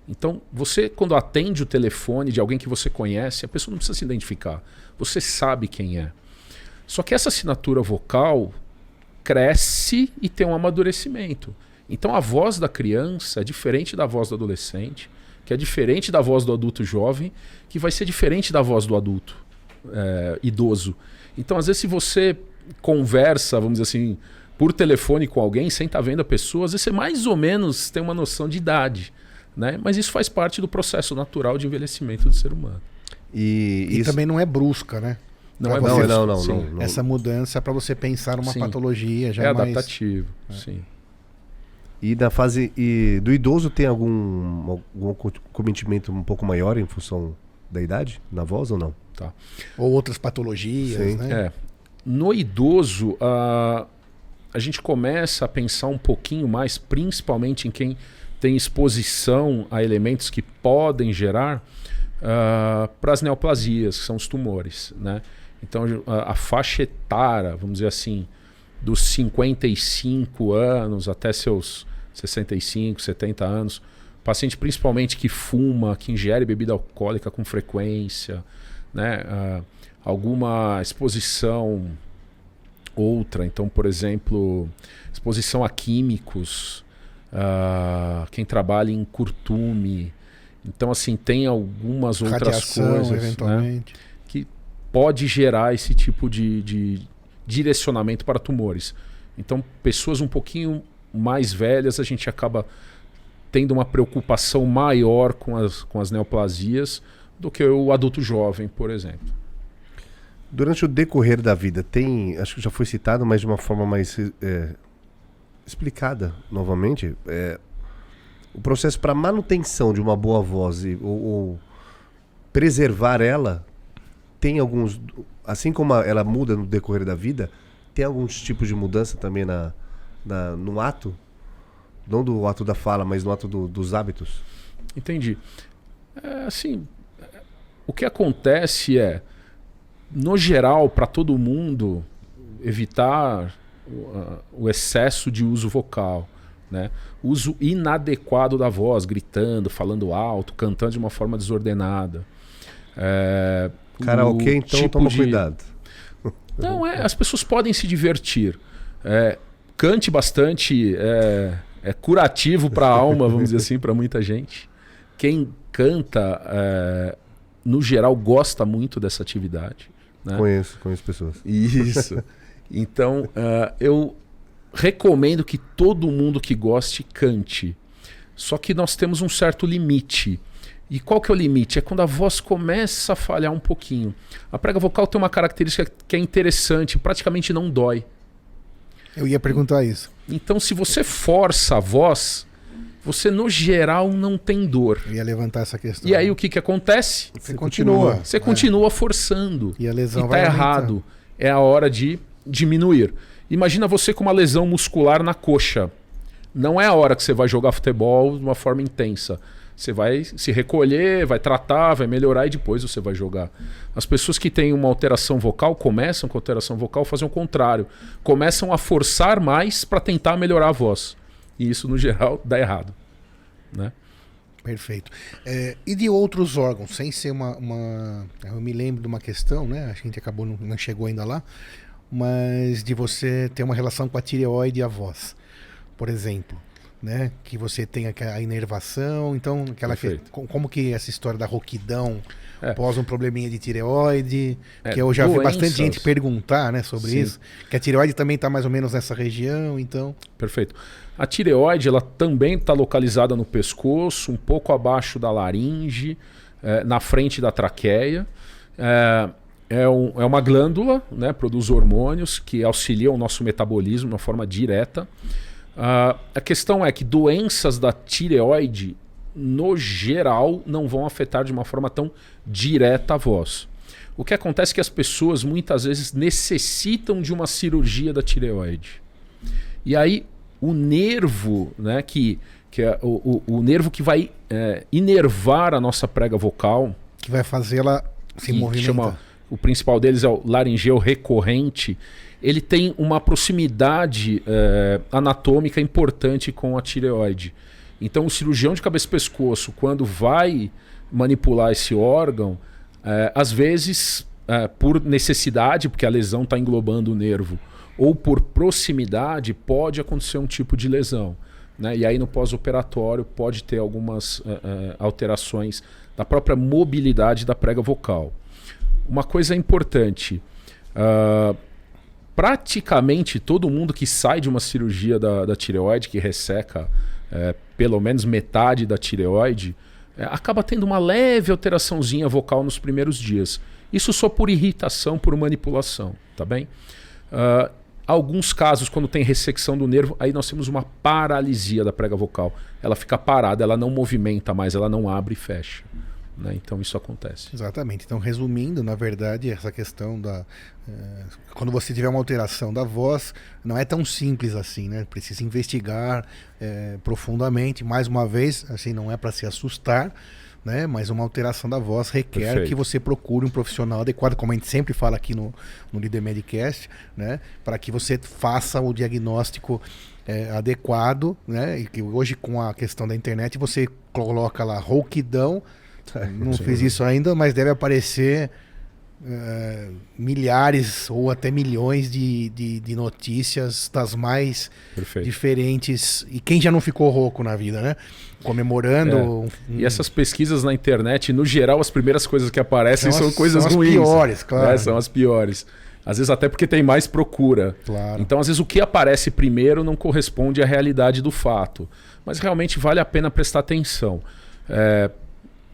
Então, você, quando atende o telefone de alguém que você conhece, a pessoa não precisa se identificar. Você sabe quem é. Só que essa assinatura vocal cresce e tem um amadurecimento. Então, a voz da criança é diferente da voz do adolescente, que é diferente da voz do adulto jovem, que vai ser diferente da voz do adulto idoso. Então, às vezes, se você conversa, vamos dizer assim, por telefone com alguém, sem estar vendo a pessoa, às vezes você mais ou menos tem uma noção de idade, né? Mas isso faz parte do processo natural de envelhecimento do ser humano. E E isso... também não é brusca, né? Não Pra é você- brusco, não, sim. não. Essa mudança é para você pensar numa Sim. patologia já É mais... adaptativo, sim. E na fase do idoso tem algum cometimento um pouco maior em função da idade na voz ou não? Tá. Ou outras patologias, Sim. né? No idoso, a gente começa a pensar um pouquinho mais, principalmente em quem tem exposição a elementos que podem gerar para as neoplasias, que são os tumores, né? Então a faixa etária, vamos dizer assim, dos 55 anos até seus 65, 70 anos, paciente principalmente que fuma, que ingere bebida alcoólica com frequência, né? Alguma exposição outra, então, por exemplo, exposição a químicos, quem trabalha em curtume. Então, assim, tem algumas outras Radiação, coisas, né, eventualmente. que pode gerar esse tipo de direcionamento para tumores. Então, pessoas um pouquinho mais velhas, a gente acaba tendo uma preocupação maior com as neoplasias do que o adulto jovem, por exemplo. Durante o decorrer da vida, tem, acho que já foi citado, mas de uma forma mais explicada novamente, o processo para manutenção de uma boa voz ou preservar ela, tem alguns assim como ela muda no decorrer da vida, tem alguns tipos de mudança também no ato? Não do ato da fala, mas no ato dos hábitos? Entendi. Assim, o que acontece no geral, para todo mundo, evitar o excesso de uso vocal, né? Uso inadequado da voz, gritando, falando alto, cantando de uma forma desordenada. Karaokê, então toma cuidado. Não, as pessoas podem se divertir. Cante bastante, é curativo para a alma, vamos dizer assim, para muita gente. Quem canta, no geral, gosta muito dessa atividade. Né? Conheço pessoas. Isso. Então, eu recomendo que todo mundo que goste cante. Só que nós temos um certo limite. E qual que é o limite? É quando a voz começa a falhar um pouquinho. A prega vocal tem uma característica que é interessante, praticamente não dói. Eu ia perguntar isso. Então, se você força a voz, você, no geral, não tem dor. Eu ia levantar essa questão. E aí, o que acontece? Você continua. Você continua forçando. E a lesão vai errado. É a hora de diminuir. Imagina você com uma lesão muscular na coxa. Não é a hora que você vai jogar futebol de uma forma intensa. Você vai se recolher, vai tratar, vai melhorar e depois você vai jogar. As pessoas que têm uma alteração vocal, começam com alteração vocal, fazem o contrário. Começam a forçar mais para tentar melhorar a voz. E isso, no geral, dá errado. Né? Perfeito. E de outros órgãos, sem ser Eu me lembro de uma questão, né? A gente acabou, não chegou ainda lá, mas de você ter uma relação com a tireoide e a voz. Por exemplo, né? Que você tem a inervação, então como que essa história da rouquidão após um probleminha de tireoide, que eu já vi bastante gente perguntar, né, sobre isso, que a tireoide também está mais ou menos nessa região, então... Perfeito. A tireoide, ela também está localizada no pescoço, um pouco abaixo da laringe, na frente da traqueia. É uma glândula, né, produz hormônios que auxiliam o nosso metabolismo de uma forma direta. A questão é que doenças da tireoide, no geral, não vão afetar de uma forma tão direta a voz. O que acontece é que as pessoas muitas vezes necessitam de uma cirurgia da tireoide. E aí o nervo, né, que é o nervo que vai inervar a nossa prega vocal, que vai fazê-la se movimentar. O principal deles é o laringeu recorrente. Ele tem uma proximidade anatômica importante com a tireoide. Então o cirurgião de cabeça e pescoço, quando vai manipular esse órgão, às vezes por necessidade, porque a lesão está englobando o nervo, ou por proximidade, pode acontecer um tipo de lesão. Né? E aí no pós-operatório pode ter algumas alterações da própria mobilidade da prega vocal. Uma coisa importante, praticamente todo mundo que sai de uma cirurgia da tireoide, que resseca pelo menos metade da tireoide, acaba tendo uma leve alteraçãozinha vocal nos primeiros dias. Isso só por irritação, por manipulação, tá bem? Alguns casos, quando tem ressecção do nervo, aí nós temos uma paralisia da prega vocal. Ela fica parada, ela não movimenta mais, ela não abre e fecha. Né? Então isso acontece. Exatamente. Então, resumindo, na verdade, essa questão quando você tiver uma alteração da voz, não é tão simples assim, né? Precisa investigar profundamente. Mais uma vez, assim, não é para se assustar, né? Mas uma alteração da voz requer que você procure um profissional adequado, como a gente sempre fala aqui no Líder Medcast, né? Para que você faça o diagnóstico adequado, né? E que hoje, com a questão da internet, você coloca lá rouquidão. Não fiz isso ainda, mas deve aparecer milhares ou até milhões de notícias das mais diferentes. E quem já não ficou rouco na vida, né? Comemorando. E essas pesquisas na internet, no geral, as primeiras coisas que aparecem são coisas ruins. São as piores, claro. São as piores. Às vezes até porque tem mais procura. Claro. Então, às vezes, o que aparece primeiro não corresponde à realidade do fato. Mas realmente vale a pena prestar atenção.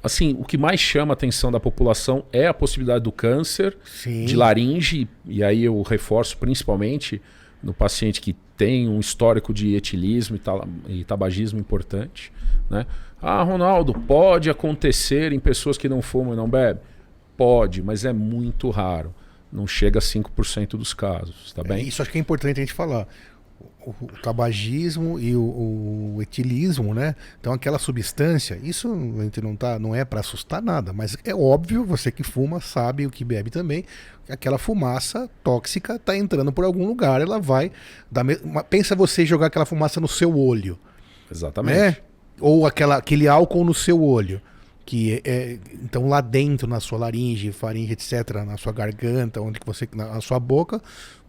Assim, o que mais chama a atenção da população é a possibilidade do câncer de laringe, e aí eu reforço principalmente no paciente que tem um histórico de etilismo e tabagismo importante. Né? Ronaldo, pode acontecer em pessoas que não fumam e não bebem? Pode, mas é muito raro. não chega a 5% dos casos, tá bem? Isso acho que é importante a gente falar. O tabagismo e o etilismo, né? Então aquela substância, isso a gente não é para assustar nada, mas é óbvio, você que fuma sabe, o que bebe também, que aquela fumaça tóxica está entrando por algum lugar, ela vai pensa você jogar aquela fumaça no seu olho. Exatamente. Né? Ou aquele álcool no seu olho, que então lá dentro, na sua laringe, faringe, etc., na sua garganta, na sua boca,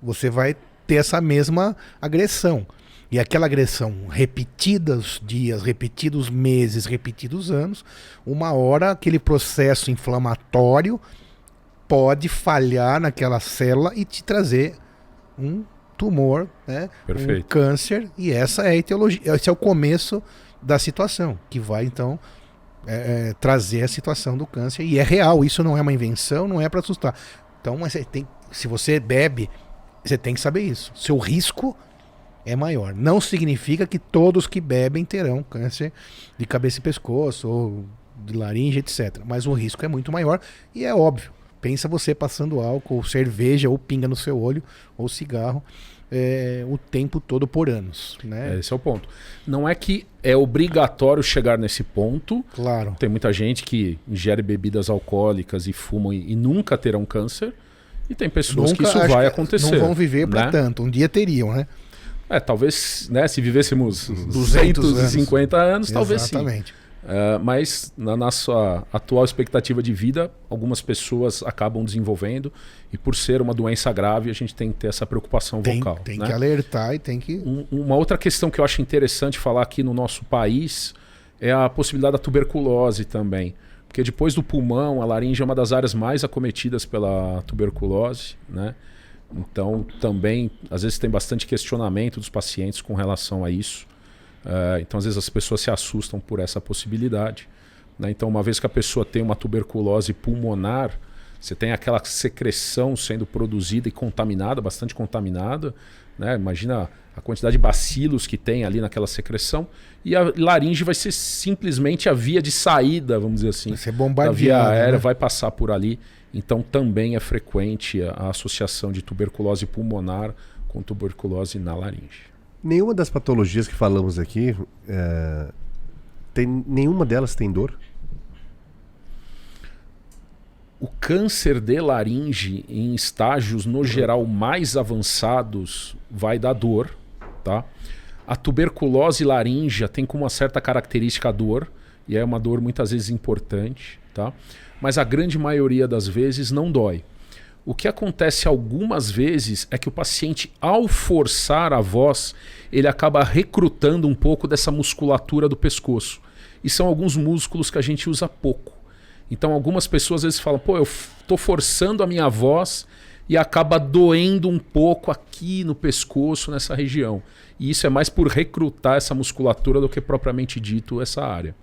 você vai ter essa mesma agressão. E aquela agressão repetidos dias, repetidos meses, repetidos anos, uma hora aquele processo inflamatório pode falhar naquela célula e te trazer um tumor, né? Perfeito. Um câncer, e essa é a etiologia, esse é o começo da situação, que vai então trazer a situação do câncer, e é real, isso não é uma invenção, não é para assustar. Então, se você bebe, você tem que saber isso. Seu risco é maior. Não significa que todos que bebem terão câncer de cabeça e pescoço, ou de laringe, etc. Mas o risco é muito maior, e é óbvio. Pensa você passando álcool, ou cerveja, ou pinga no seu olho, ou cigarro, o tempo todo por anos. Né? Esse é o ponto. Não é que é obrigatório chegar nesse ponto. Claro. Tem muita gente que ingere bebidas alcoólicas e fumam e nunca terão câncer. E tem pessoas que isso vai acontecer. Não vão viver para né? tanto. Um dia teriam, né? Talvez, né, se vivêssemos 250 anos, talvez sim. Exatamente. Mas na nossa atual expectativa de vida, algumas pessoas acabam desenvolvendo, e por ser uma doença grave, a gente tem que ter essa preocupação vocal. Tem né? que alertar e tem que... Uma outra questão que eu acho interessante falar aqui no nosso país é a possibilidade da tuberculose também. Porque depois do pulmão, a laringe é uma das áreas mais acometidas pela tuberculose, né? Então também, às vezes tem bastante questionamento dos pacientes com relação a isso. Então às vezes as pessoas se assustam por essa possibilidade, né? Então uma vez que a pessoa tem uma tuberculose pulmonar, você tem aquela secreção sendo produzida e contaminada, bastante contaminada, né? Imagina a quantidade de bacilos que tem ali naquela secreção, e a laringe vai ser simplesmente a via de saída, vamos dizer assim. Vai ser A bombardeada, via aérea né? vai passar por ali. Então também é frequente a associação de tuberculose pulmonar com tuberculose na laringe. Nenhuma das patologias que falamos aqui, nenhuma delas tem dor? O câncer de laringe, em estágios, no geral, mais avançados, vai dar dor. Tá? A tuberculose laríngea tem com uma certa característica a dor, e é uma dor muitas vezes importante. Tá? Mas a grande maioria das vezes não dói. O que acontece algumas vezes é que o paciente, ao forçar a voz, ele acaba recrutando um pouco dessa musculatura do pescoço. E são alguns músculos que a gente usa pouco. Então algumas pessoas às vezes falam, eu estou forçando a minha voz e acaba doendo um pouco aqui no pescoço, nessa região. E isso é mais por recrutar essa musculatura do que propriamente dito essa área.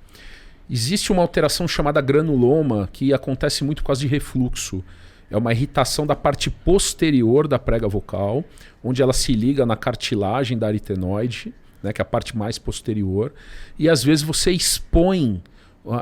Existe uma alteração chamada granuloma, que acontece muito por causa de refluxo. É uma irritação da parte posterior da prega vocal, onde ela se liga na cartilagem da aritenoide, né, que é a parte mais posterior, e às vezes você expõe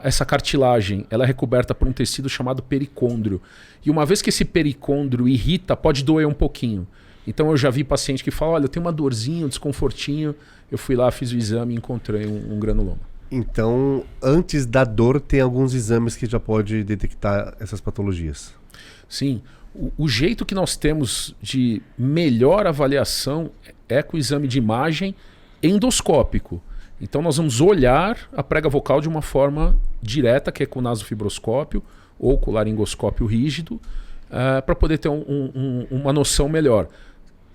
essa cartilagem, ela é recoberta por um tecido chamado pericôndrio. E uma vez que esse pericôndrio irrita, pode doer um pouquinho. Então eu já vi paciente que fala, olha, eu tenho uma dorzinha, um desconfortinho, eu fui lá, fiz o exame e encontrei um granuloma. Então, antes da dor, tem alguns exames que já pode detectar essas patologias. Sim, o jeito que nós temos de melhor avaliação é com o exame de imagem endoscópico. Então nós vamos olhar a prega vocal de uma forma direta, que é com o nasofibroscópio ou com o laringoscópio rígido, para poder ter uma noção melhor.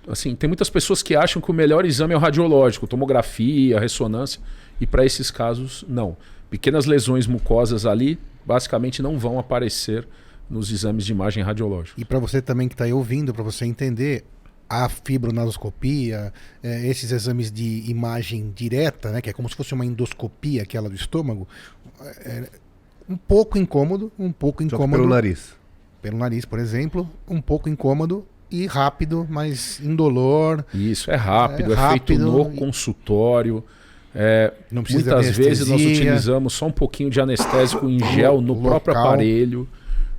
Assim, tem muitas pessoas que acham que o melhor exame é o radiológico, tomografia, ressonância, e para esses casos não. Pequenas lesões mucosas ali basicamente não vão aparecer nos exames de imagem radiológica. E para você também que está aí ouvindo, para você entender, a fibronasoscopia, esses exames de imagem direta, né, que é como se fosse uma endoscopia, aquela do estômago, um pouco incômodo. Pelo nariz. Pelo nariz, por exemplo, um pouco incômodo e rápido, mas indolor. Isso, é rápido, é feito no consultório. Não precisa muitas de vezes nós utilizamos só um pouquinho de anestésico em gel no próprio aparelho,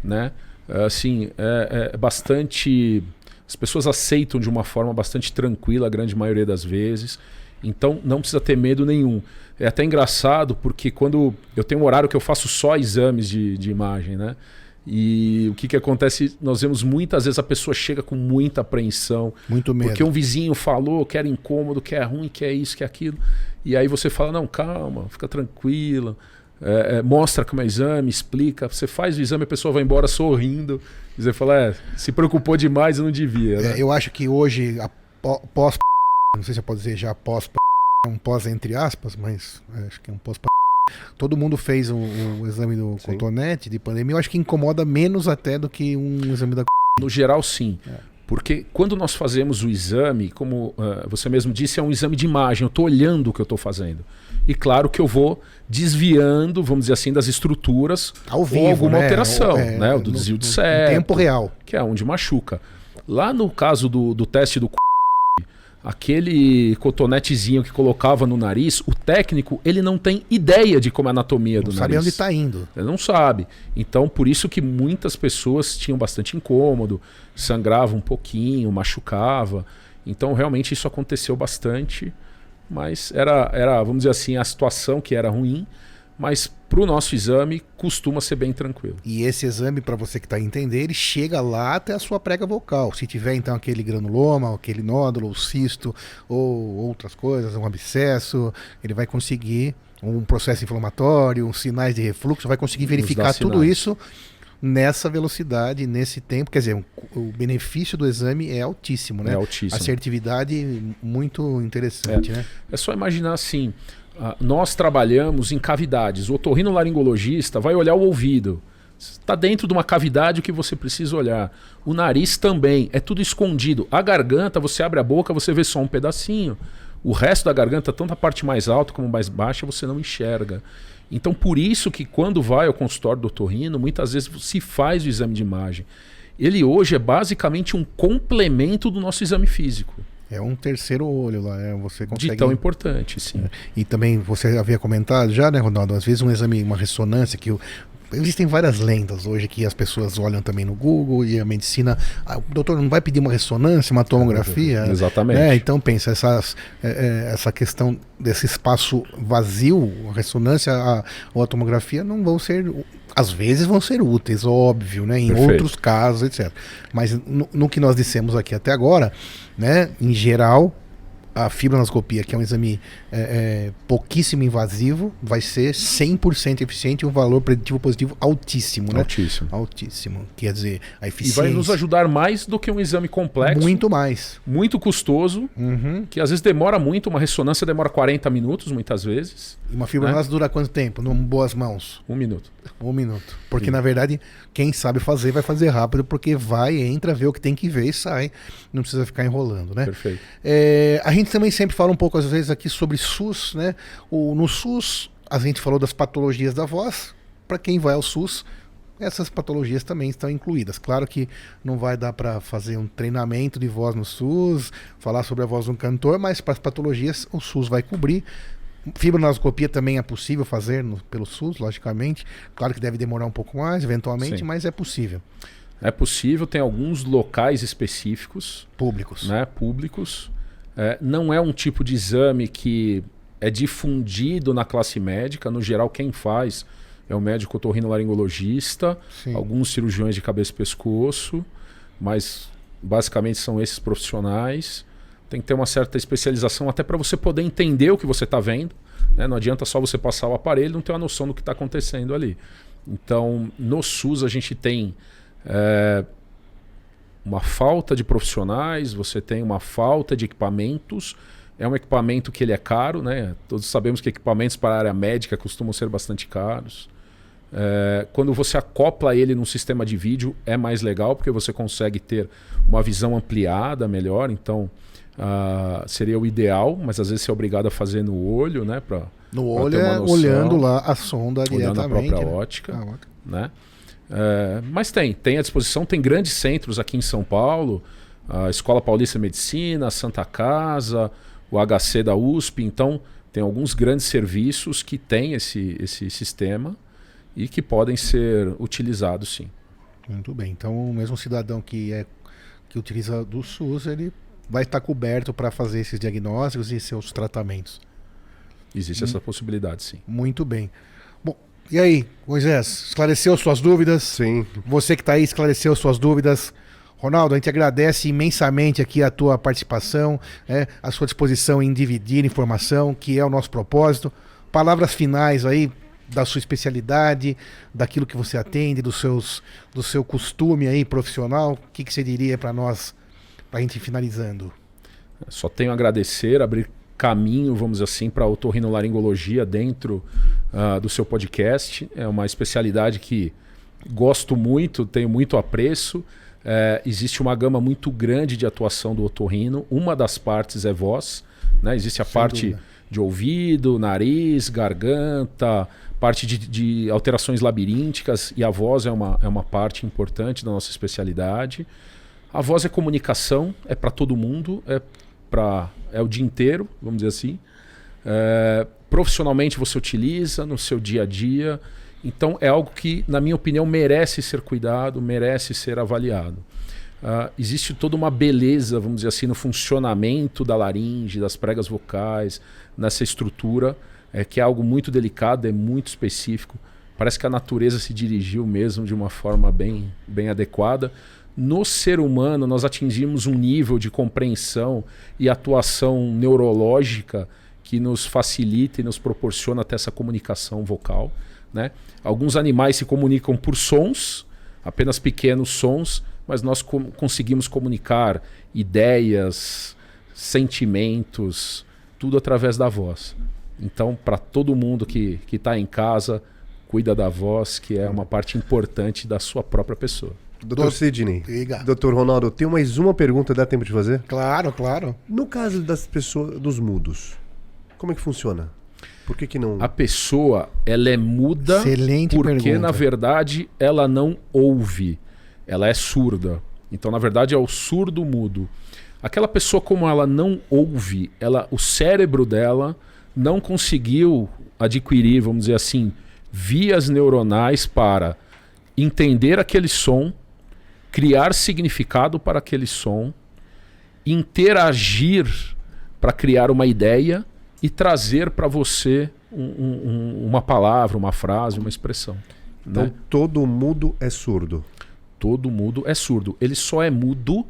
né? assim, é bastante... As pessoas aceitam de uma forma bastante tranquila a grande maioria das vezes. Então não precisa ter medo nenhum. É até engraçado porque quando eu tenho um horário que eu faço só exames de imagem, né? E o que acontece? Nós vemos muitas vezes a pessoa chega com muita apreensão. Muito medo. Porque um vizinho falou que era incômodo, que é ruim, que é isso, que é aquilo. E aí você fala, não, calma, fica tranquila. Mostra como é o exame, explica. Você faz o exame, a pessoa vai embora sorrindo. E você fala, se preocupou demais, eu não devia. Né? Eu acho que hoje, pós... Não sei se eu posso dizer já pós... Um pós entre aspas, mas acho que é um pós... Todo mundo fez o exame do cotonete de pandemia. Eu acho que incomoda menos até do que um exame da... No geral, sim. Porque quando nós fazemos o exame, como você mesmo disse, é um exame de imagem. Eu estou olhando o que eu estou fazendo. E claro que eu vou desviando, vamos dizer assim, das estruturas ao vivo, ou alguma né? alteração, né? Do desvio de septo. Em tempo real. Que é onde machuca. Lá no caso do teste do aquele cotonetezinho que colocava no nariz, o técnico ele não tem ideia de como é a anatomia do nariz. Não sabe onde está indo. Ele não sabe. Então, por isso que muitas pessoas tinham bastante incômodo, sangrava um pouquinho, machucava. Então, realmente, isso aconteceu bastante. Mas era, vamos dizer assim, a situação que era ruim. Mas para o nosso exame costuma ser bem tranquilo. E esse exame, para você que está a entender, ele chega lá até a sua prega vocal. Se tiver então aquele granuloma, aquele nódulo, ou cisto, ou outras coisas, um abscesso, ele vai conseguir um processo inflamatório, sinais de refluxo, vai conseguir verificar tudo isso nessa velocidade, nesse tempo. Quer dizer, o benefício do exame é altíssimo, né? É altíssimo. Assertividade muito interessante, né? É só imaginar assim... nós trabalhamos em cavidades. O otorrinolaringologista vai olhar o ouvido. Está dentro de uma cavidade o que você precisa olhar. O nariz também. É tudo escondido. A garganta, você abre a boca, você vê só um pedacinho. O resto da garganta, tanto a parte mais alta como mais baixa, você não enxerga. Então, por isso que quando vai ao consultório do otorrino, muitas vezes se faz o exame de imagem. Ele hoje é basicamente um complemento do nosso exame físico. É um terceiro olho lá, você consegue... De tão importante, sim. E também você havia comentado já, né, Ronaldo? Às vezes um exame, uma ressonância que... Existem várias lendas hoje que as pessoas olham também no Google e a medicina... o doutor não vai pedir uma ressonância, uma tomografia? Exatamente. Então pensa, essa questão desse espaço vazio, a ressonância ou a tomografia não vão ser... Às vezes vão ser úteis, óbvio, né? Em Perfeito. Outros casos, etc. Mas no que nós dissemos aqui até agora, né? Em geral, a fibronoscopia, que é um exame pouquíssimo invasivo, vai ser 100% eficiente e um valor preditivo positivo altíssimo, né? Altíssimo. Altíssimo. Quer dizer, a eficiência... E vai nos ajudar mais do que um exame complexo. Muito mais. Muito custoso, que às vezes demora muito. Uma ressonância demora 40 minutos, muitas vezes. E uma fibronose dura quanto tempo? Em boas mãos? 1 minuto. 1 minuto. Porque, na verdade, quem sabe fazer vai fazer rápido, porque vai, entra, vê o que tem que ver e sai. Não precisa ficar enrolando, né? Perfeito. A gente também sempre fala um pouco, às vezes, aqui sobre SUS, né? No SUS, a gente falou das patologias da voz. Para quem vai ao SUS, essas patologias também estão incluídas. Claro que não vai dar para fazer um treinamento de voz no SUS, falar sobre a voz de um cantor, mas para as patologias o SUS vai cobrir. Fibronoscopia também é possível fazer pelo SUS, logicamente. Claro que deve demorar um pouco mais, eventualmente, Sim. mas é possível. É possível, tem alguns locais específicos. Públicos. Né, públicos. Não é um tipo de exame que é difundido na classe médica. No geral, quem faz é o médico otorrinolaringologista, alguns cirurgiões de cabeça e pescoço, mas basicamente são esses profissionais. Tem que ter uma certa especialização até para você poder entender o que você está vendo. Né? Não adianta só você passar o aparelho e não ter uma noção do que está acontecendo ali. Então, no SUS a gente tem uma falta de profissionais, você tem uma falta de equipamentos. É um equipamento que ele é caro, né? Todos sabemos que equipamentos para a área médica costumam ser bastante caros. Quando você acopla ele num sistema de vídeo é mais legal, porque você consegue ter uma visão ampliada melhor. Então, seria o ideal, mas às vezes você é obrigado a fazer no olho, né? No olho olhando lá a sonda diretamente. Olhando a própria ótica. Né? Mas tem à disposição, tem grandes centros aqui em São Paulo, a Escola Paulista de Medicina, a Santa Casa, o HC da USP. Então tem alguns grandes serviços que têm esse sistema e que podem ser utilizados, sim. Muito bem. Então, o mesmo cidadão que utiliza do SUS, ele vai estar coberto para fazer esses diagnósticos e seus tratamentos. Existe essa possibilidade, sim. Muito bem. Bom, e aí, Moisés, esclareceu suas dúvidas? Sim. Você que está aí, esclareceu suas dúvidas. Ronaldo, a gente agradece imensamente aqui a tua participação, a sua disposição em dividir informação, que é o nosso propósito. Palavras finais aí da sua especialidade, daquilo que você atende, do seu costume aí profissional. O que você diria para nós, para a gente ir finalizando? Só tenho a agradecer, abrir caminho, vamos dizer assim, para a otorrinolaringologia dentro do seu podcast. É uma especialidade que gosto muito, tenho muito apreço. Existe uma gama muito grande de atuação do otorrino. Uma das partes é voz, né? Existe a parte de ouvido, nariz, garganta, parte de alterações labirínticas, e a voz é uma parte importante da nossa especialidade. A voz é comunicação, é para todo mundo, é o dia inteiro, vamos dizer assim. Profissionalmente você utiliza no seu dia a dia. Então é algo que, na minha opinião, merece ser cuidado, merece ser avaliado. Existe toda uma beleza, vamos dizer assim, no funcionamento da laringe, das pregas vocais, nessa estrutura, que é algo muito delicado, é muito específico. Parece que a natureza se dirigiu mesmo de uma forma bem, bem adequada. No ser humano, nós atingimos um nível de compreensão e atuação neurológica que nos facilita e nos proporciona até essa comunicação vocal, né? Alguns animais se comunicam por sons, apenas pequenos sons, mas nós conseguimos comunicar ideias, sentimentos, tudo através da voz. Então, para todo mundo que está em casa, cuida da voz, que é uma parte importante da sua própria pessoa. Doutor Sidney, Diga. doutor Ronaldo, tem mais uma pergunta, dá tempo de fazer? Claro, claro. No caso das pessoas, dos mudos, como é que funciona? Por que não... A pessoa, ela é muda Excelente porque, pergunta. na verdade, ela não ouve. Ela é surda. Então, na verdade, é o surdo-mudo. Aquela pessoa, como ela não ouve, o cérebro dela não conseguiu adquirir, vamos dizer assim, vias neuronais para entender aquele som, criar significado para aquele som, interagir para criar uma ideia e trazer para você uma palavra, uma frase, uma expressão. Então, né? todo mudo é surdo? Todo mudo é surdo. Ele só é mudo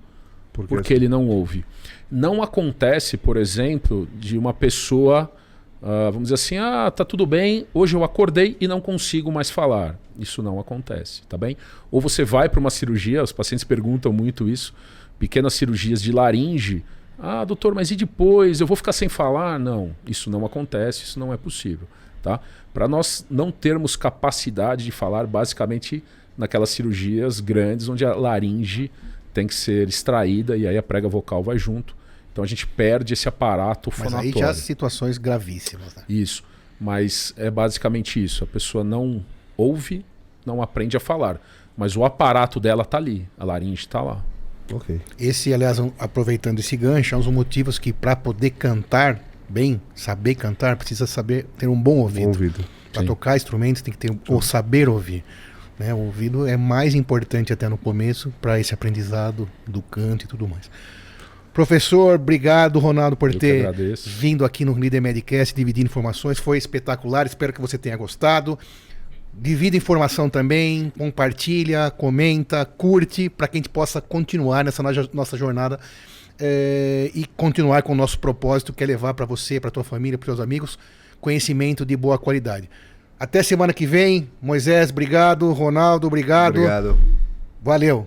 porque ele não ouve. Não acontece, por exemplo, de uma pessoa, vamos dizer assim, tá tudo bem, hoje eu acordei e não consigo mais falar. Isso não acontece, tá bem? Ou você vai para uma cirurgia, os pacientes perguntam muito isso, pequenas cirurgias de laringe. Doutor, mas e depois? Eu vou ficar sem falar? Não, isso não acontece, isso não é possível. Tá? Para nós não termos capacidade de falar, basicamente naquelas cirurgias grandes onde a laringe tem que ser extraída e aí a prega vocal vai junto. Então a gente perde esse aparato fonatório. Mas aí já há situações gravíssimas. Né? Isso, mas é basicamente isso. A pessoa não ouve, não aprende a falar. Mas o aparato dela está ali, a laringe está lá. Ok. Esse, aliás, aproveitando esse gancho, é um dos motivos que para poder cantar bem, saber cantar, precisa saber ter um bom ouvido. Bom ouvido. Para tocar instrumentos tem que ter o saber ouvir. Né? O ouvido é mais importante até no começo para esse aprendizado do canto e tudo mais. Professor, obrigado, Ronaldo, por ter vindo aqui no Líder Medcast, dividir informações. Foi espetacular, espero que você tenha gostado. Divida informação também, compartilha, comenta, curte, para que a gente possa continuar nessa nossa jornada e continuar com o nosso propósito, que é levar para você, para tua família, para os seus amigos, conhecimento de boa qualidade. Até semana que vem. Moisés, obrigado. Ronaldo, obrigado. Obrigado. Valeu.